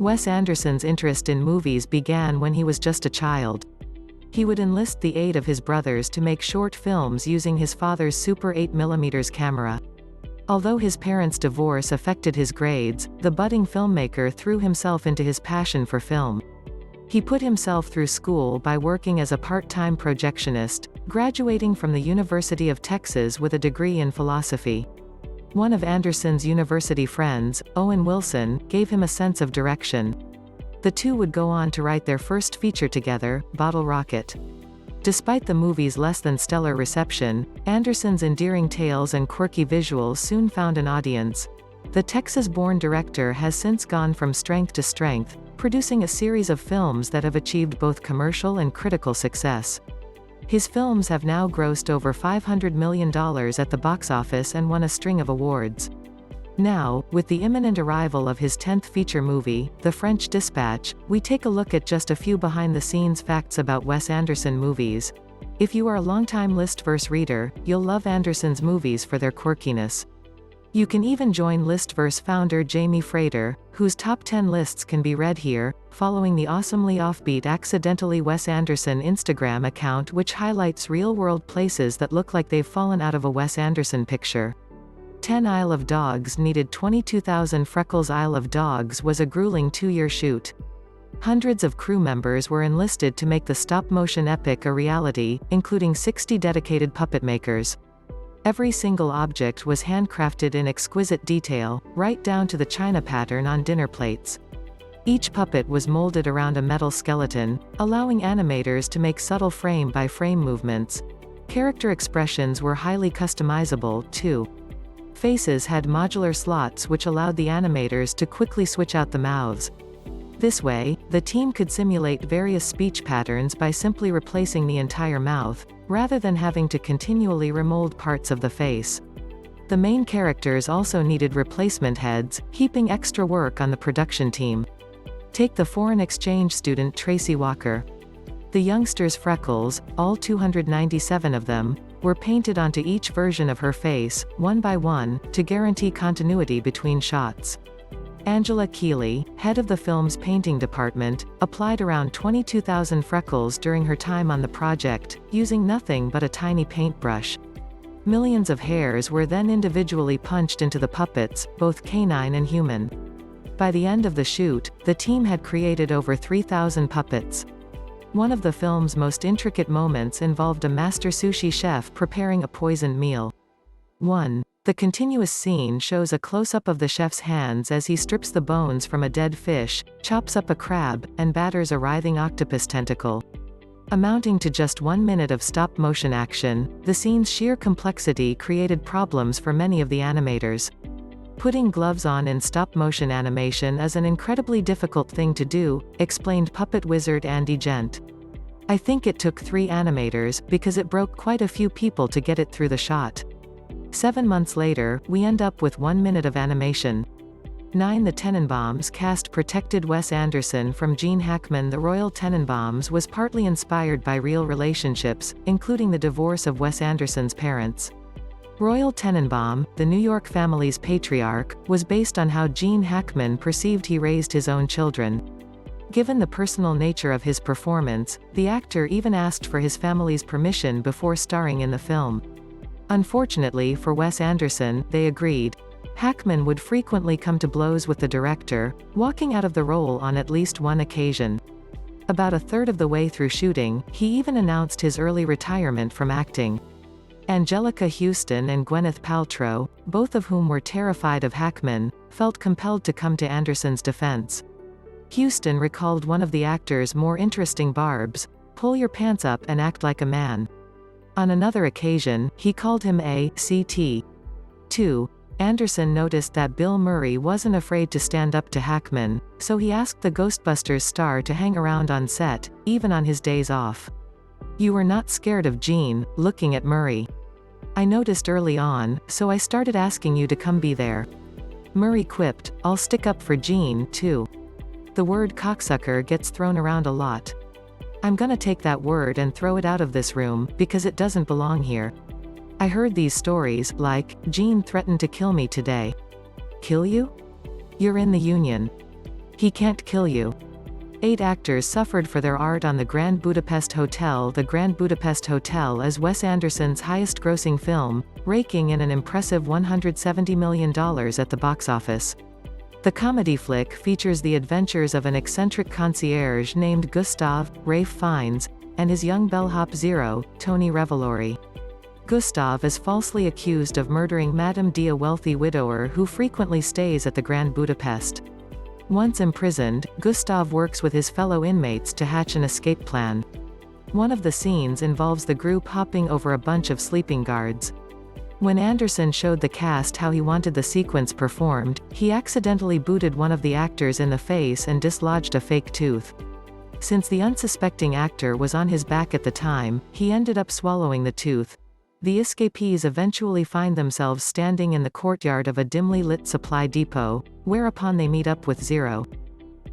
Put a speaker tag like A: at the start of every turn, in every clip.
A: Wes Anderson's interest in movies began when he was just a child. He would enlist the aid of his brothers to make short films using his father's Super 8mm camera. Although his parents' divorce affected his grades, the budding filmmaker threw himself into his passion for film. He put himself through school by working as a part-time projectionist, graduating from the University of Texas with a degree in philosophy. One of Anderson's university friends, Owen Wilson, gave him a sense of direction. The two would go on to write their first feature together, Bottle Rocket. Despite the movie's less-than-stellar reception, Anderson's endearing tales and quirky visuals soon found an audience. The Texas-born director has since gone from strength to strength, producing a series of films that have achieved both commercial and critical success. His films have now grossed over $500 million at the box office and won a string of awards. Now, with the imminent arrival of his 10th feature movie, The French Dispatch, we take a look at just a few behind-the-scenes facts about Wes Anderson movies. If you are a longtime Listverse reader, you'll love Anderson's movies for their quirkiness. You can even join Listverse founder Jamie Frater, whose top 10 lists can be read here, following the awesomely offbeat Accidentally Wes Anderson Instagram account, which highlights real-world places that look like they've fallen out of a Wes Anderson picture. 10 Isle of Dogs needed 22,000 Freckles. Isle of Dogs was a grueling 2-year shoot. Hundreds of crew members were enlisted to make the stop-motion epic a reality, including 60 dedicated puppet makers. Every single object was handcrafted in exquisite detail, right down to the china pattern on dinner plates. Each puppet was molded around a metal skeleton, allowing animators to make subtle frame-by-frame movements. Character expressions were highly customizable, too. Faces had modular slots which allowed the animators to quickly switch out the mouths. This way, the team could simulate various speech patterns by simply replacing the entire mouth, rather than having to continually remold parts of the face. The main characters also needed replacement heads, heaping extra work on the production team. Take the foreign exchange student Tracy Walker. The youngster's freckles, all 297 of them, were painted onto each version of her face, one by one, to guarantee continuity between shots. Angela Keeley, head of the film's painting department, applied around 22,000 freckles during her time on the project, using nothing but a tiny paintbrush. Millions of hairs were then individually punched into the puppets, both canine and human. By the end of the shoot, the team had created over 3,000 puppets. One of the film's most intricate moments involved a master sushi chef preparing a poisoned meal. 1. The continuous scene shows a close-up of the chef's hands as he strips the bones from a dead fish, chops up a crab, and batters a writhing octopus tentacle. Amounting to just 1 minute of stop-motion action, the scene's sheer complexity created problems for many of the animators. Putting gloves on in stop-motion animation is an incredibly difficult thing to do, explained puppet wizard Andy Gent. I think it took 3 animators, because it broke quite a few people to get it through the shot. 7 months later, we end up with 1 minute of animation. 9. The Tenenbaums cast protected Wes Anderson from Gene Hackman. The Royal Tenenbaums was partly inspired by real relationships, including the divorce of Wes Anderson's parents. Royal Tenenbaum, the New York family's patriarch, was based on how Gene Hackman perceived he raised his own children. Given the personal nature of his performance, the actor even asked for his family's permission before starring in the film. Unfortunately for Wes Anderson, they agreed. Hackman would frequently come to blows with the director, walking out of the role on at least one occasion. About a third of the way through shooting, he even announced his early retirement from acting. Angelica Houston and Gwyneth Paltrow, both of whom were terrified of Hackman, felt compelled to come to Anderson's defense. Houston recalled one of the actor's more interesting barbs, "Pull your pants up and act like a man." On another occasion, he called him a CT. 2. Anderson noticed that Bill Murray wasn't afraid to stand up to Hackman, so he asked the Ghostbusters star to hang around on set, even on his days off. "You were not scared of Gene," looking at Murray. "I noticed early on, so I started asking you to come be there." Murray quipped, "I'll stick up for Gene, too." The word cocksucker gets thrown around a lot. I'm gonna take that word and throw it out of this room, because it doesn't belong here. I heard these stories, like, Gene threatened to kill me today. Kill you? You're in the union. He can't kill you. 8 actors suffered for their art on the Grand Budapest Hotel. The Grand Budapest Hotel is Wes Anderson's highest-grossing film, raking in an impressive $170 million at the box office. The comedy flick features the adventures of an eccentric concierge named Gustav, Ralph Fiennes, and his young bellhop Zero, Tony Revolori. Gustav is falsely accused of murdering Madame D, a wealthy widower who frequently stays at the Grand Budapest. Once imprisoned, Gustav works with his fellow inmates to hatch an escape plan. One of the scenes involves the group hopping over a bunch of sleeping guards. When Anderson showed the cast how he wanted the sequence performed, he accidentally booted one of the actors in the face and dislodged a fake tooth. Since the unsuspecting actor was on his back at the time, he ended up swallowing the tooth. The escapees eventually find themselves standing in the courtyard of a dimly lit supply depot, whereupon they meet up with Zero.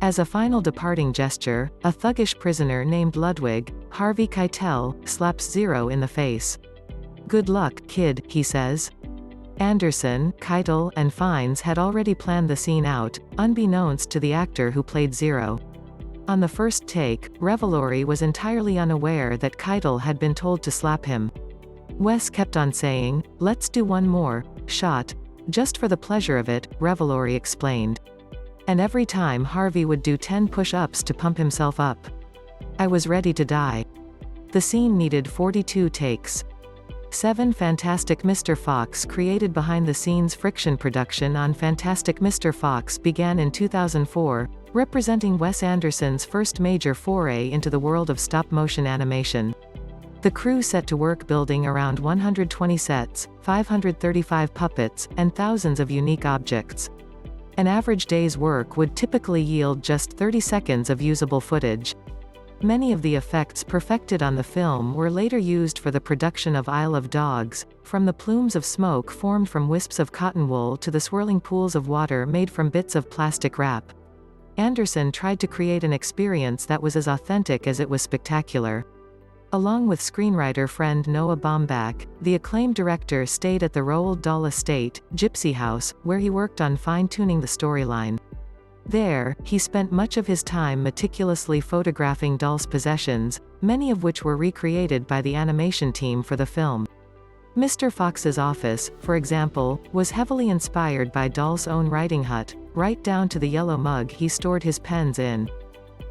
A: As a final departing gesture, a thuggish prisoner named Ludwig, Harvey Keitel, slaps Zero in the face. "Good luck, kid," he says. Anderson, Keitel, and Fiennes had already planned the scene out, unbeknownst to the actor who played Zero. On the first take, Revolori was entirely unaware that Keitel had been told to slap him. Wes kept on saying, "Let's do one more shot. Just for the pleasure of it," Revolori explained. And every time Harvey would do 10 push-ups to pump himself up. "I was ready to die." The scene needed 42 takes. 7 Fantastic Mr. Fox created behind-the-scenes friction production on Fantastic Mr. Fox began in 2004, representing Wes Anderson's first major foray into the world of stop-motion animation. The crew set to work building around 120 sets, 535 puppets, and thousands of unique objects. An average day's work would typically yield just 30 seconds of usable footage. Many of the effects perfected on the film were later used for the production of Isle of Dogs, from the plumes of smoke formed from wisps of cotton wool to the swirling pools of water made from bits of plastic wrap. Anderson tried to create an experience that was as authentic as it was spectacular. Along with screenwriter friend Noah Baumbach, the acclaimed director stayed at the Roald Dahl estate, Gypsy House, where he worked on fine-tuning the storyline. There, he spent much of his time meticulously photographing Dahl's possessions, many of which were recreated by the animation team for the film. Mr. Fox's office, for example, was heavily inspired by Dahl's own writing hut, right down to the yellow mug he stored his pens in.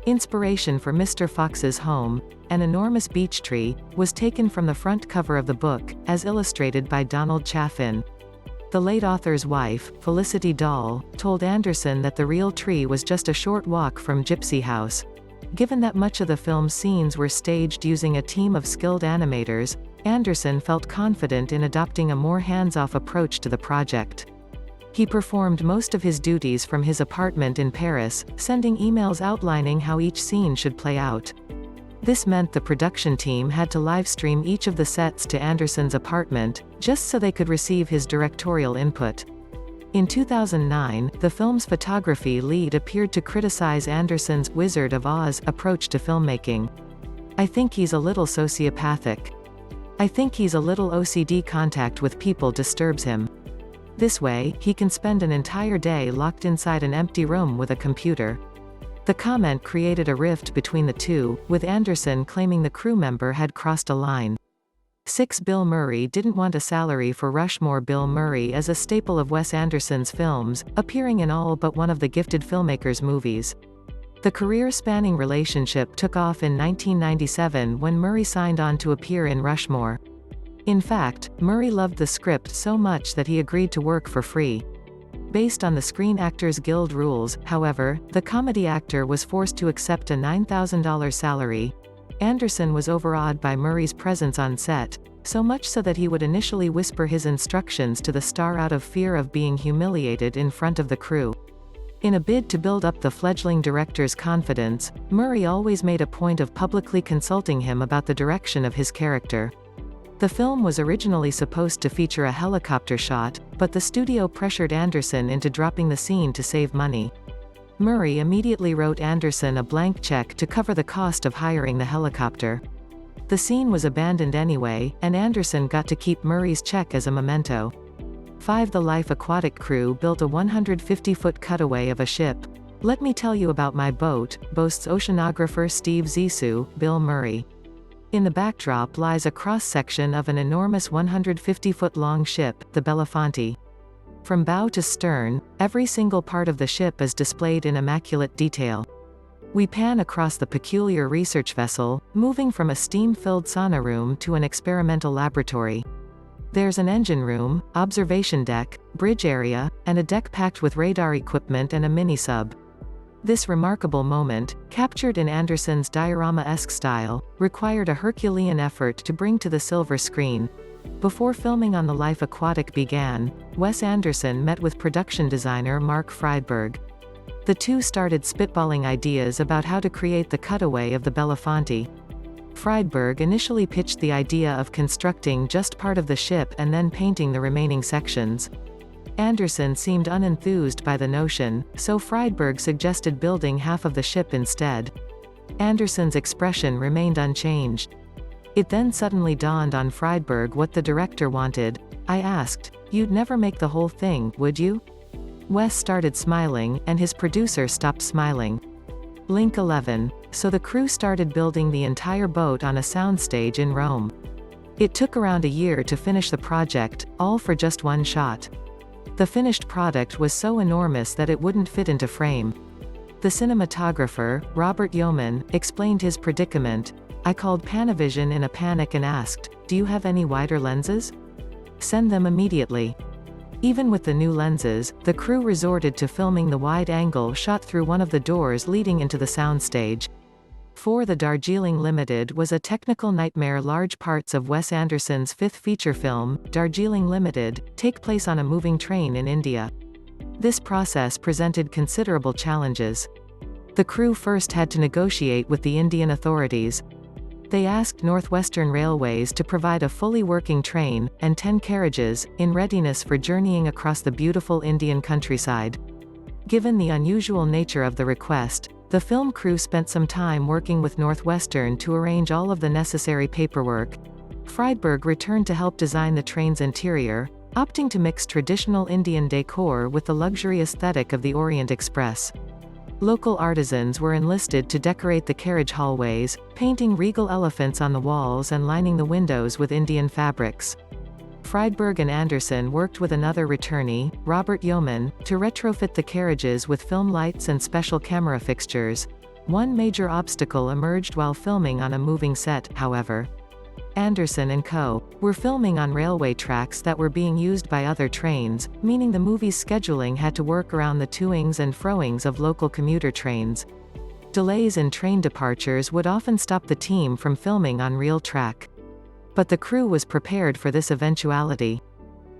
A: Inspiration for Mr. Fox's home, an enormous beech tree, was taken from the front cover of the book, as illustrated by Donald Chaffin. The late author's wife, Felicity Dahl, told Anderson that the real tree was just a short walk from Gypsy House. Given that much of the film's scenes were staged using a team of skilled animators, Anderson felt confident in adopting a more hands-off approach to the project. He performed most of his duties from his apartment in Paris, sending emails outlining how each scene should play out. This meant the production team had to live-stream each of the sets to Anderson's apartment, just so they could receive his directorial input. In 2009, the film's photography lead appeared to criticize Anderson's Wizard of Oz approach to filmmaking. "I think he's a little sociopathic. I think he's a little OCD. Contact with people disturbs him. This way, he can spend an entire day locked inside an empty room with a computer." The comment created a rift between the two, with Anderson claiming the crew member had crossed a line. 6 Bill Murray didn't want a salary for Rushmore. Bill Murray is a staple of Wes Anderson's films, appearing in all but one of the Gifted Filmmakers movies. The career-spanning relationship took off in 1997 when Murray signed on to appear in Rushmore. In fact, Murray loved the script so much that he agreed to work for free. Based on the Screen Actors Guild rules, however, the comedy actor was forced to accept a $9,000 salary. Anderson was overawed by Murray's presence on set, so much so that he would initially whisper his instructions to the star out of fear of being humiliated in front of the crew. In a bid to build up the fledgling director's confidence, Murray always made a point of publicly consulting him about the direction of his character. The film was originally supposed to feature a helicopter shot, but the studio pressured Anderson into dropping the scene to save money. Murray immediately wrote Anderson a blank check to cover the cost of hiring the helicopter. The scene was abandoned anyway, and Anderson got to keep Murray's check as a memento. 5 The Life Aquatic crew built a 150-foot cutaway of a ship, "Let me tell you about my boat," boasts oceanographer Steve Zissou, Bill Murray. In the backdrop lies a cross-section of an enormous 150-foot-long ship, the Belafonte. From bow to stern, every single part of the ship is displayed in immaculate detail. We pan across the peculiar research vessel, moving from a steam-filled sauna room to an experimental laboratory. There's an engine room, observation deck, bridge area, and a deck packed with radar equipment and a mini-sub. This remarkable moment, captured in Anderson's diorama-esque style, required a Herculean effort to bring to the silver screen. Before filming on The Life Aquatic began, Wes Anderson met with production designer Mark Friedberg. The two started spitballing ideas about how to create the cutaway of the Belafonte. Friedberg initially pitched the idea of constructing just part of the ship and then painting the remaining sections. Anderson seemed unenthused by the notion, so Friedberg suggested building half of the ship instead. Anderson's expression remained unchanged. It then suddenly dawned on Friedberg what the director wanted. "I asked, you'd never make the whole thing, would you?" Wes started smiling, and his producer stopped smiling. Link 11. So the crew started building the entire boat on a soundstage in Rome. It took around a year to finish the project, all for just one shot. The finished product was so enormous that it wouldn't fit into frame. The cinematographer, Robert Yeoman, explained his predicament. "I called Panavision in a panic and asked, 'Do you have any wider lenses? Send them immediately.'" Even with the new lenses, the crew resorted to filming the wide-angle shot through one of the doors leading into the soundstage. For the Darjeeling Limited was a technical nightmare. Large parts of Wes Anderson's fifth feature film, Darjeeling Limited, take place on a moving train in India. This process presented considerable challenges. The crew first had to negotiate with the Indian authorities. They asked Northwestern Railways to provide a fully working train, and 10 carriages, in readiness for journeying across the beautiful Indian countryside. Given the unusual nature of the request, the film crew spent some time working with Northwestern to arrange all of the necessary paperwork. Friedberg returned to help design the train's interior, opting to mix traditional Indian decor with the luxury aesthetic of the Orient Express. Local artisans were enlisted to decorate the carriage hallways, painting regal elephants on the walls and lining the windows with Indian fabrics. Friedberg and Anderson worked with another returnee, Robert Yeoman, to retrofit the carriages with film lights and special camera fixtures. One major obstacle emerged while filming on a moving set, however. Anderson and co. were filming on railway tracks that were being used by other trains, meaning the movie's scheduling had to work around the to-ings and fro-ings of local commuter trains. Delays in train departures would often stop the team from filming on real track. But the crew was prepared for this eventuality.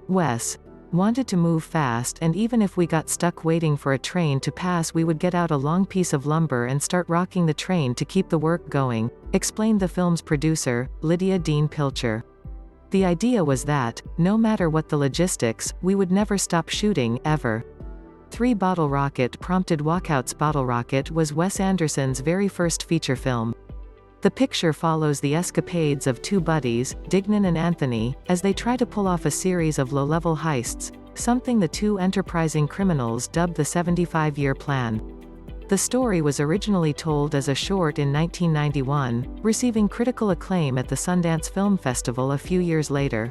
A: Wes wanted to move fast, and even if we got stuck waiting for a train to pass, we would get out a long piece of lumber and start rocking the train to keep the work going, explained the film's producer, Lydia Dean Pilcher. The idea was that, no matter what the logistics, we would never stop shooting, ever. 3 Bottle Rocket prompted Walkout's Bottle Rocket was Wes Anderson's very first feature film. The picture follows the escapades of 2 buddies, Dignan and Anthony, as they try to pull off a series of low-level heists, something the 2 enterprising criminals dubbed the 75-year plan. The story was originally told as a short in 1991, receiving critical acclaim at the Sundance Film Festival a few years later.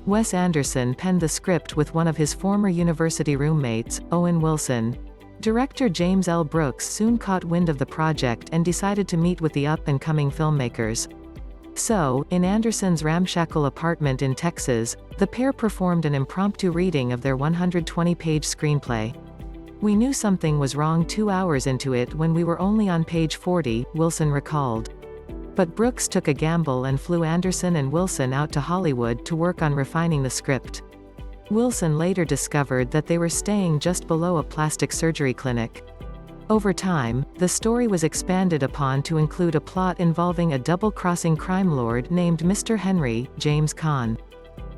A: Wes Anderson penned the script with one of his former university roommates, Owen Wilson. Director James L. Brooks soon caught wind of the project and decided to meet with the up-and-coming filmmakers. So, in Anderson's ramshackle apartment in Texas, the pair performed an impromptu reading of their 120-page screenplay. "We knew something was wrong 2 hours into it when we were only on page 40, Wilson recalled. But Brooks took a gamble and flew Anderson and Wilson out to Hollywood to work on refining the script. Wilson later discovered that they were staying just below a plastic surgery clinic. Over time, the story was expanded upon to include a plot involving a double-crossing crime lord named Mr. Henry, James Caan.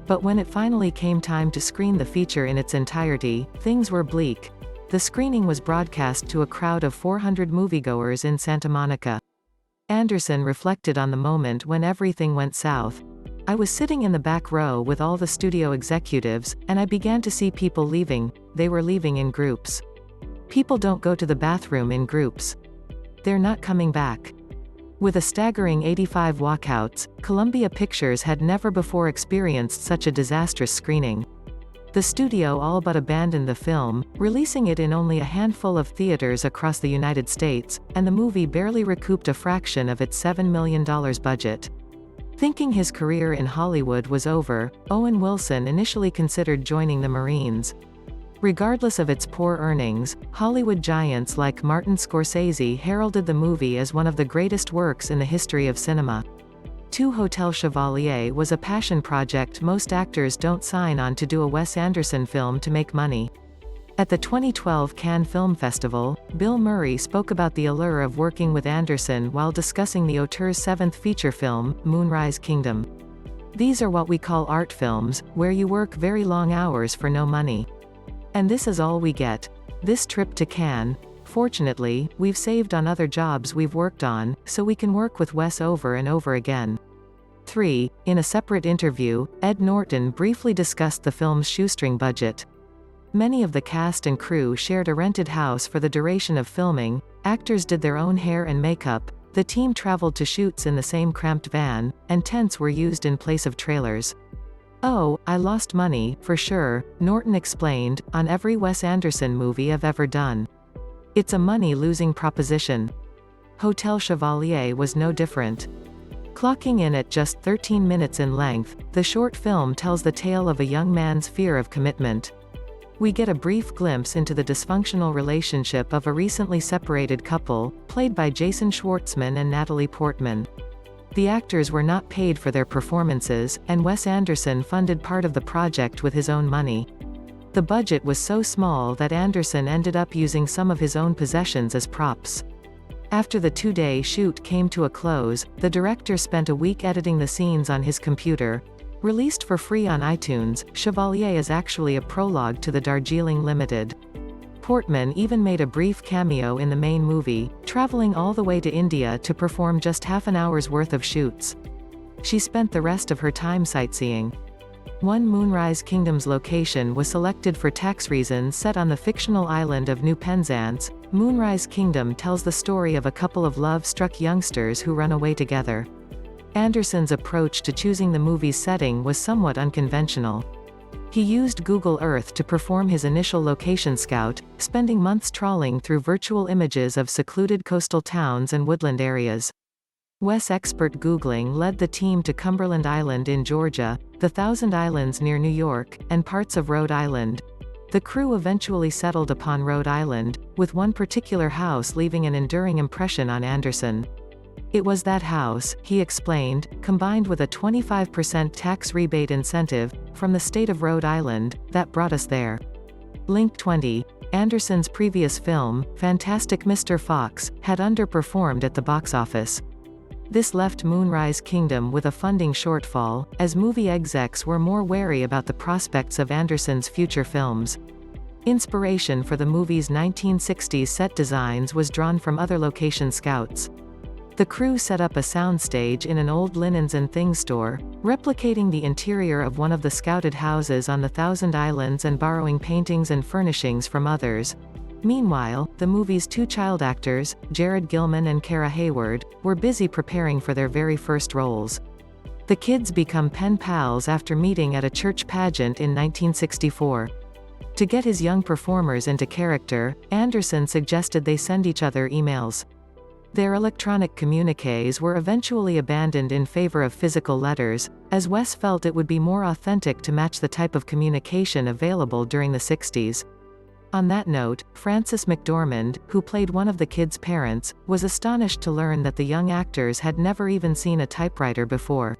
A: But when it finally came time to screen the feature in its entirety, things were bleak. The screening was broadcast to a crowd of 400 moviegoers in Santa Monica. Anderson reflected on the moment when everything went south. "I was sitting in the back row with all the studio executives, and I began to see people leaving. They were leaving in groups. People don't go to the bathroom in groups. They're not coming back. With a staggering 85 walkouts, Columbia Pictures had never before experienced such a disastrous screening. The studio all but abandoned the film, releasing it in only a handful of theaters across the United States, and the movie barely recouped a fraction of its $7 million budget. Thinking his career in Hollywood was over, Owen Wilson initially considered joining the Marines. Regardless of its poor earnings, Hollywood giants like Martin Scorsese heralded the movie as one of the greatest works in the history of cinema. Hotel Chevalier was a passion project most actors don't sign on to do a Wes Anderson film to make money. At the 2012 Cannes Film Festival, Bill Murray spoke about the allure of working with Anderson while discussing the auteur's seventh feature film, Moonrise Kingdom. These are what we call art films, where you work very long hours for no money. And this is all we get. This trip to Cannes. Fortunately, we've saved on other jobs we've worked on, so we can work with Wes over and over again. 3. In a separate interview, Ed Norton briefly discussed the film's shoestring budget. Many of the cast and crew shared a rented house for the duration of filming, actors did their own hair and makeup, the team traveled to shoots in the same cramped van, and tents were used in place of trailers. "Oh, I lost money, for sure," Norton explained, "on every Wes Anderson movie I've ever done. It's a money-losing proposition." Hotel Chevalier was no different. Clocking in at just 13 minutes in length, the short film tells the tale of a young man's fear of commitment. We get a brief glimpse into the dysfunctional relationship of a recently separated couple, played by Jason Schwartzman and Natalie Portman. The actors were not paid for their performances, and Wes Anderson funded part of the project with his own money. The budget was so small that Anderson ended up using some of his own possessions as props. After the two-day shoot came to a close, the director spent a week editing the scenes on his computer. Released for free on iTunes, Chevalier is actually a prologue to the Darjeeling Limited. Portman even made a brief cameo in the main movie, traveling all the way to India to perform just half an hour's worth of shoots. She spent the rest of her time sightseeing. One Moonrise Kingdom's location was selected for tax reasons set on the fictional island of New Penzance. Moonrise Kingdom tells the story of a couple of love-struck youngsters who run away together. Anderson's approach to choosing the movie's setting was somewhat unconventional. He used Google Earth to perform his initial location scout, spending months trawling through virtual images of secluded coastal towns and woodland areas. Wes expert Googling led the team to Cumberland Island in Georgia, the Thousand Islands near New York, and parts of Rhode Island. The crew eventually settled upon Rhode Island, with one particular house leaving an enduring impression on Anderson. "It was that house," he explained, "combined with a 25% tax rebate incentive from the state of Rhode Island, that brought us there." Link 20. Anderson's previous film, Fantastic Mr. Fox, had underperformed at the box office. This left Moonrise Kingdom with a funding shortfall, as movie execs were more wary about the prospects of Anderson's future films. Inspiration for the movie's 1960s set designs was drawn from other location scouts. The crew set up a soundstage in an old linens and things store, replicating the interior of one of the scouted houses on the Thousand Islands and borrowing paintings and furnishings from others. Meanwhile, the movie's two child actors, Jared Gilman and Kara Hayward, were busy preparing for their very first roles. The kids become pen pals after meeting at a church pageant in 1964. To get his young performers into character, Anderson suggested they send each other emails. Their electronic communiques were eventually abandoned in favor of physical letters, as Wes felt it would be more authentic to match the type of communication available during the 60s. On that note, Frances McDormand, who played one of the kids' parents, was astonished to learn that the young actors had never even seen a typewriter before.